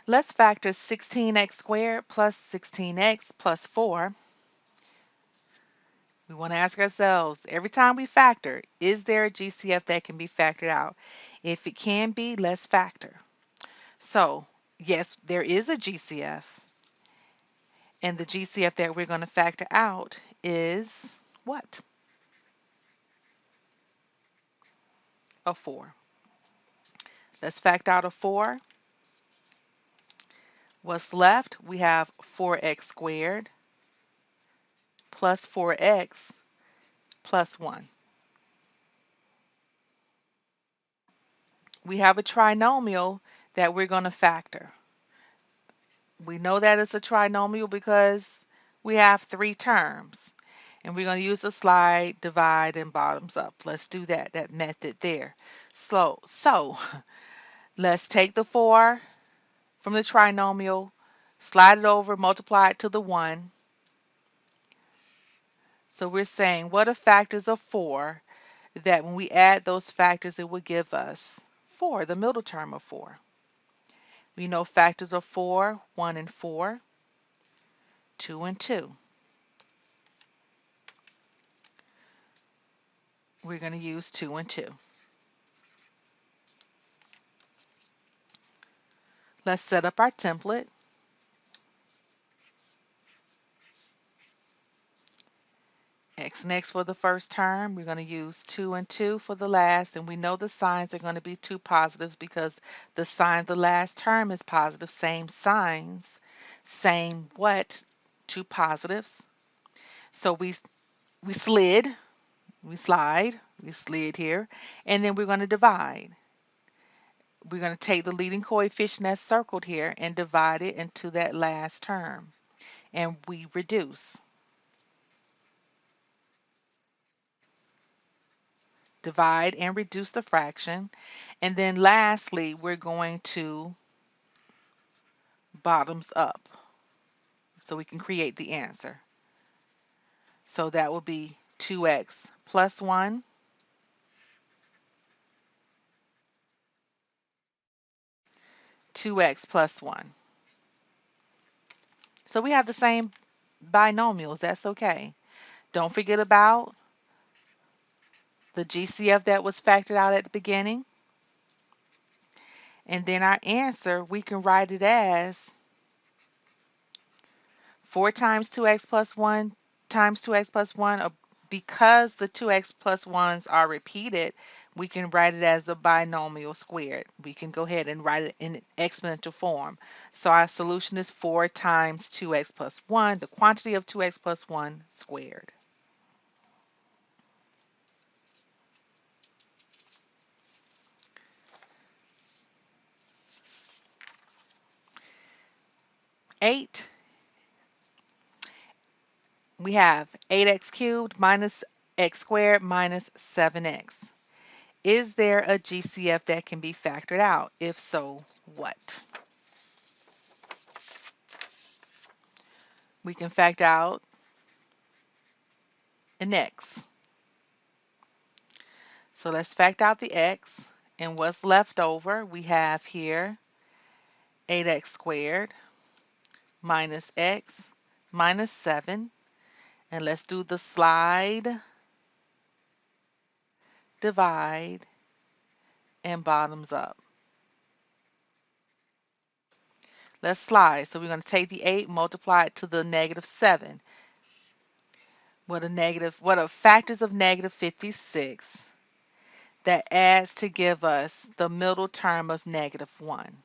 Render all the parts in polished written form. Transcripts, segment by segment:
Let's factor 16x squared plus 16x plus 4. We want to ask ourselves, every time we factor, is there a GCF that can be factored out? If it can be, let's factor. So, yes, there is a GCF, and the GCF that we're going to factor out is what? A 4. Let's factor out a 4. What's left? We have 4x squared plus 4x plus 1. We have a trinomial that we're going to factor. We know that it's a trinomial because we have 3 terms. And we're going to use the slide, divide, and bottoms up. Let's do that method there. So let's take the 4 from the trinomial, slide it over, multiply it to the 1. So we're saying what are factors of 4 that when we add those factors it will give us 4, the middle term of 4. We know factors of 4, 1 and 4, 2 and 2. We're going to use 2 and 2. Let's set up our template. X and X for the first term. We're going to use 2 and 2 for the last, and we know the signs are going to be 2 positives because the sign of the last term is positive. Same signs, same what? 2 positives. So we slid, we slid here, and then we're going to divide. We're going to take the leading coefficient that's circled here and divide it into that last term, and we reduce. Divide and reduce the fraction. And then lastly, we're going to bottoms up so we can create the answer. So that will be 2x plus 1 2x plus 1. So we have the same binomials. That's okay. Don't forget about the GCF that was factored out at the beginning. And then our answer, we can write it as 4 times 2x plus 1 times 2x plus 1. Because the 2x plus 1s are repeated, we can write it as a binomial squared. We can go ahead and write it in exponential form. So our solution is 4 times 2x plus 1, the quantity of 2x plus 1 squared. Eight, we have 8x cubed minus x squared minus 7x. Is there a GCF that can be factored out? If so, what? We can factor out an x. So let's factor out the x, and what's left over, we have here 8x squared minus x minus 7. And let's do the slide, divide, and bottoms up. Let's slide. So we're going to take the 8, multiply it to the negative 7. What are factors of negative 56? That adds to give us the middle term of negative 1.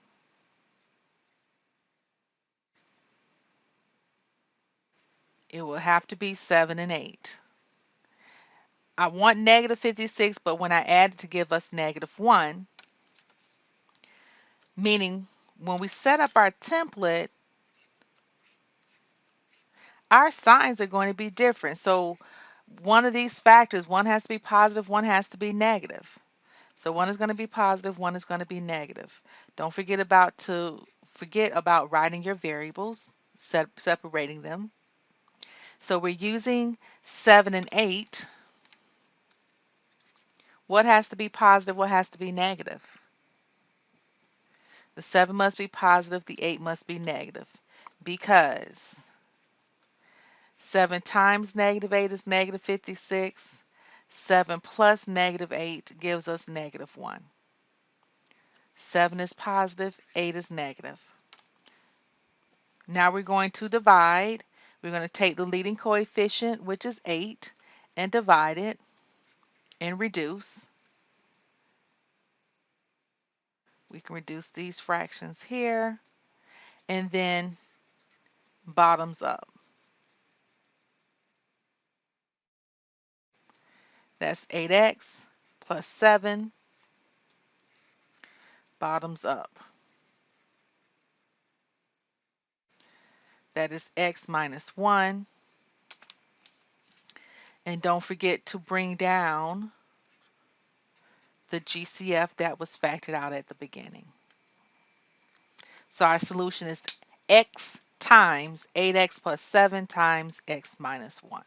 It will have to be 7 and 8. I want negative 56, but when I add it to give us negative 1, meaning when we set up our template, our signs are going to be different. So one of these factors, one has to be positive, one has to be negative. So one is going to be positive, one is going to be negative. Don't forget about writing your variables, separating them. So we're using 7 and 8. What has to be positive? What has to be negative? The 7 must be positive, the 8 must be negative, because 7 times -8 is -56. 7 plus -8 gives us -1. 7 is positive, 8 is negative. Now we're going to divide. We're going to take the leading coefficient, which is 8, and divide it and reduce. We can reduce these fractions here, and then bottoms up. That's 8x plus 7, bottoms up. That is x minus 1. And don't forget to bring down the GCF that was factored out at the beginning. So our solution is x times 8x plus 7 times x minus 1.